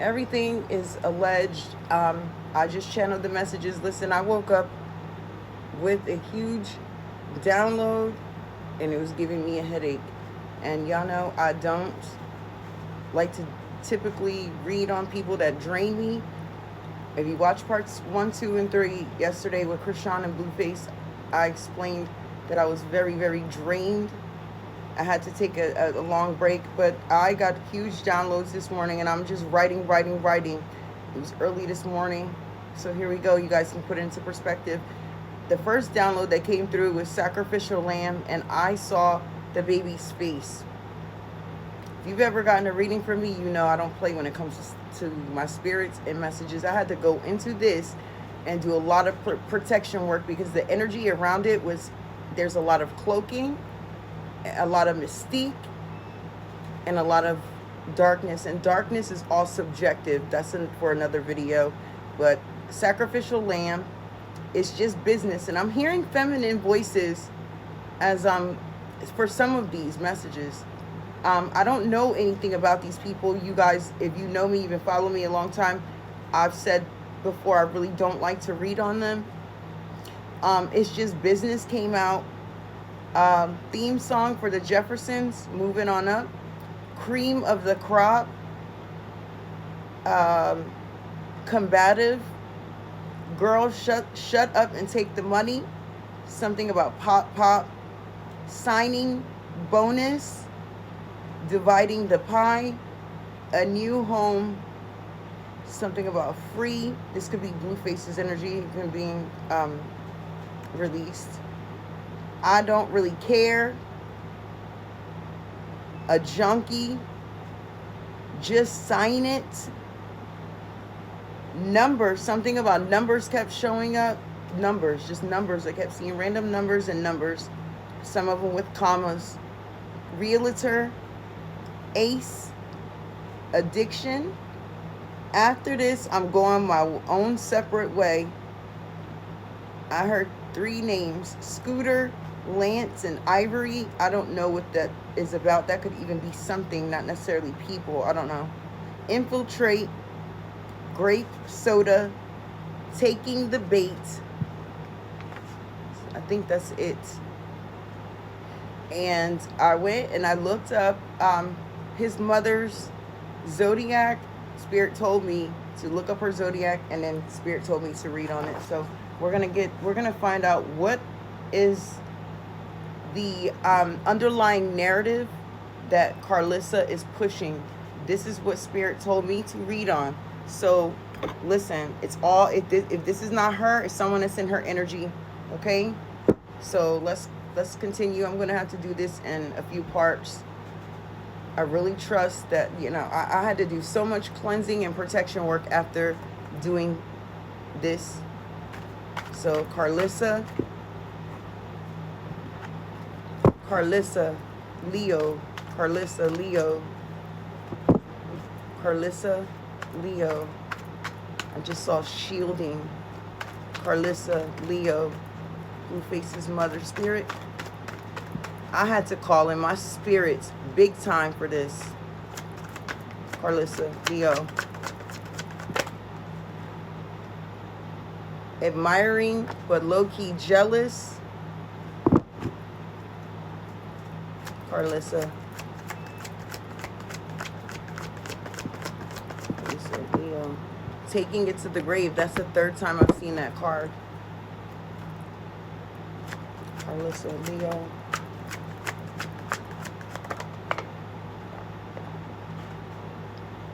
Everything is alleged. I just channeled the messages. Listen, I woke up with a huge download and it was giving me a headache. And y'all know I don't like to typically read on people that drain me. If you watch parts 1, 2, and 3 yesterday with Krishan and Blueface, I explained that I was very, very drained. I had to take a long break, but I got huge downloads this morning and I'm just writing. It was early this morning. So here we go. You guys can put it into perspective. The first download that came through was Sacrificial Lamb, and I saw the baby's face. If you've ever gotten a reading from me, you know I don't play when it comes to my spirits and messages. I had to go into this and do a lot of protection work because the energy around it was, there's a lot of cloaking, a lot of mystique, and a lot of darkness. And darkness is all subjective. That's for another video. But Sacrificial Lamb, it's just business. And I'm hearing feminine voices as for some of these messages. I don't know anything about these people. You guys, if you know me, you've been following me a long time, I've said before I really don't like to read on them. It's just business came out. Theme song for the Jeffersons, Moving On Up. Cream of the Crop. Combative. Girl, shut up and take the money. Something about pop. Signing bonus. Dividing the pie. A new home. Something about free. This could be Blueface's energy being released. I don't really care. A junkie. Just sign it. Numbers. Something about numbers kept showing up. Numbers. Just numbers. I kept seeing random numbers and numbers. Some of them with commas. Realtor. Ace. Addiction. After this, I'm going my own separate way. I heard 3 names. Scooter, Lance, and Ivory. I don't know what that is about. That could even be something, not necessarily people. I don't know. Infiltrate. Grape soda. Taking the bait. I think that's it. And I went and I looked up his mother's zodiac. Spirit told me to look up her zodiac, and then Spirit told me to read on it. So we're gonna find out what is the underlying narrative that Karlissa is pushing. This is what Spirit told me to read on. So listen, it's all, if this is not her, it's someone that's in her energy. Okay, so let's continue. I'm gonna have to do this in a few parts. I really trust that, you know, I had to do so much cleansing and protection work after doing this. So Karlissa, Leo, Karlissa, Leo, Karlissa, Leo. I just saw shielding. Karlissa, Leo, Blueface's mother. Spirit, I had to call in my spirits big time for this. Karlissa, Leo. Admiring but low-key jealous. Karlissa. Leo. Taking it to the grave. That's the 3rd time I've seen that card. Karlissa, Leo.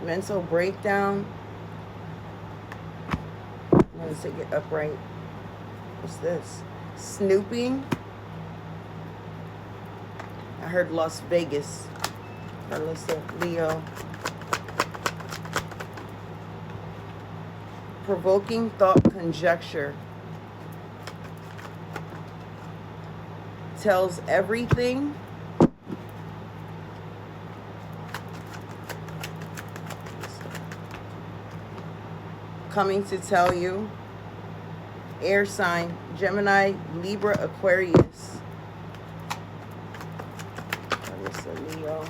Mental breakdown. I'm going to take it upright. What's this? Snooping. I heard Las Vegas. Karlissa, Leo. Provoking thought conjecture. Tells everything. Coming to tell you. Air sign. Gemini, Libra, Aquarius. Leo.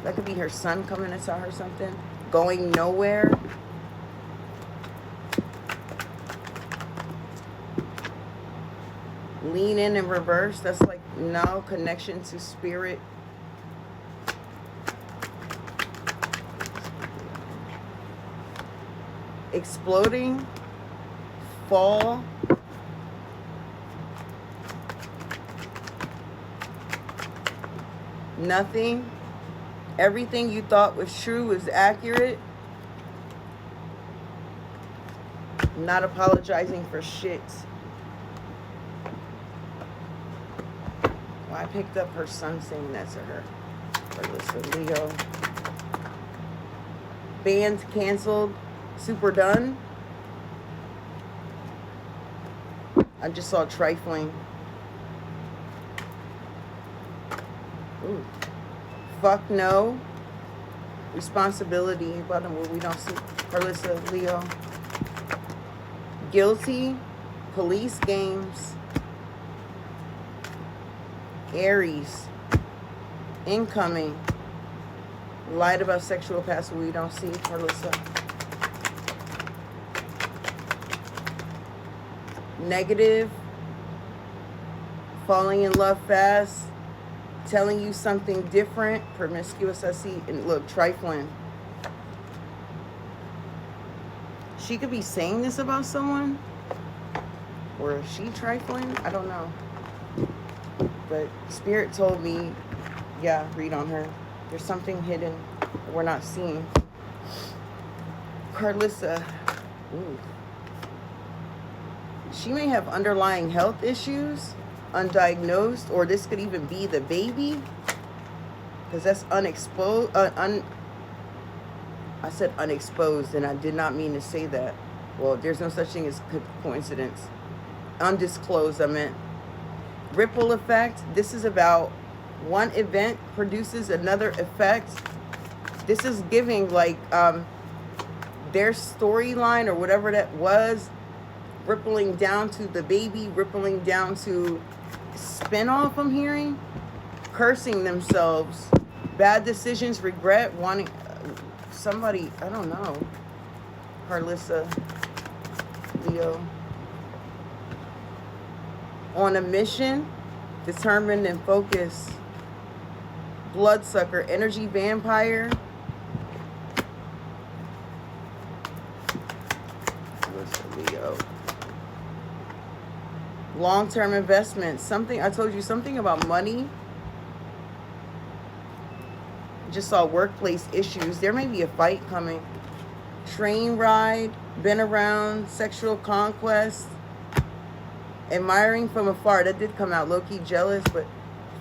That could be her son coming to tell her something. going nowhere. Lean in reverse. That's like no connection to spirit. Exploding. Fall. Nothing. Everything you thought was true was accurate. Not apologizing for shit. Well, I picked up her son saying that to her. Karlissa, Leo. Band canceled. Super done. I just saw trifling. Ooh. Fuck no. Responsibility. Bottom where we don't see. Karlissa, Leo. Guilty. Police games. Aries. Incoming. Lied about sexual past we don't see. Karlissa. Negative. Falling in love fast. Telling you something different. Promiscuous, I see. And look, trifling. She could be saying this about someone. Or is she trifling? I don't know. But Spirit told me, yeah, read on her. There's something hidden that we're not seeing. Karlissa. Ooh. She may have underlying health issues. Undiagnosed, or this could even be the baby, because that's unexposed. I said unexposed, and I did not mean to say that. Well, there's no such thing as coincidence. Undisclosed, I meant. Ripple effect. This is about one event produces another effect. This is giving like their storyline or whatever that was, rippling down to the baby, rippling down to spin-off. I'm hearing cursing themselves, bad decisions, regret, wanting somebody, I don't know. Karlissa, Leo. On a mission, determined and focused. Bloodsucker, energy vampire. Karlissa, Leo. Long-term investment. Something, I told you something about money. Just saw workplace issues. There may be a fight coming. Train ride. Been around. Sexual conquest. Admiring from afar. That did come out. Low-key jealous, but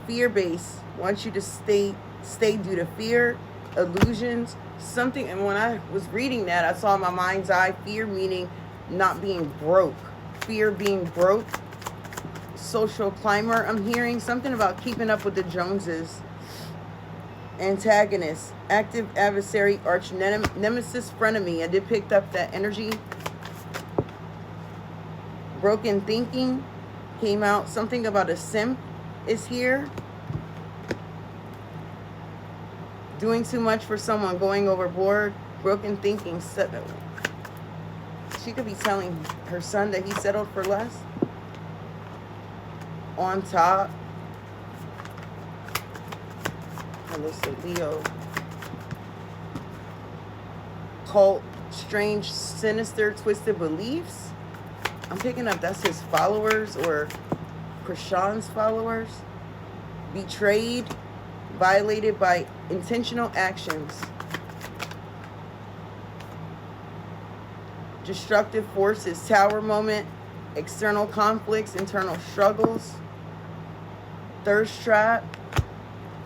fear-based. Wants you to stay due to fear. Illusions. Something, and when I was reading that, I saw in my mind's eye fear meaning not being broke. Fear being broke. Social climber. I'm hearing something about keeping up with the Joneses. Antagonist. Active adversary. Arch nemesis. Frenemy. I did pick up that energy. Broken thinking came out. Something about a simp is here. Doing too much for someone. Going overboard. Broken thinking. She could be telling her son that he settled for less. On top. Karlissa, Leo. Cult. Strange, sinister, twisted beliefs. I'm picking up that's his followers or Krishan's followers. Betrayed. Violated by intentional actions. Destructive forces. Tower moment. External conflicts. Internal struggles. Thirst trap.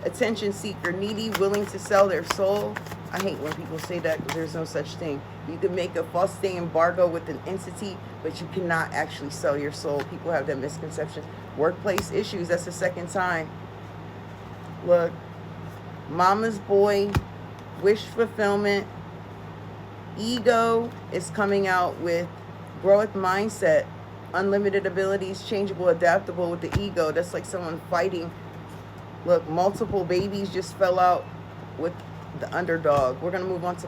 Attention seeker. Needy. Willing to sell their soul. I hate when people say that because there's no such thing. You can make a false stay embargo with an entity, but you cannot actually sell your soul. People have that misconception. Workplace issues. That's the second time. Look. Mama's boy. Wish fulfillment. Ego is coming out with growth mindset. Unlimited abilities. Changeable, adaptable with the ego. That's like someone fighting. Look, multiple babies just fell out with the underdog. We're going to move on to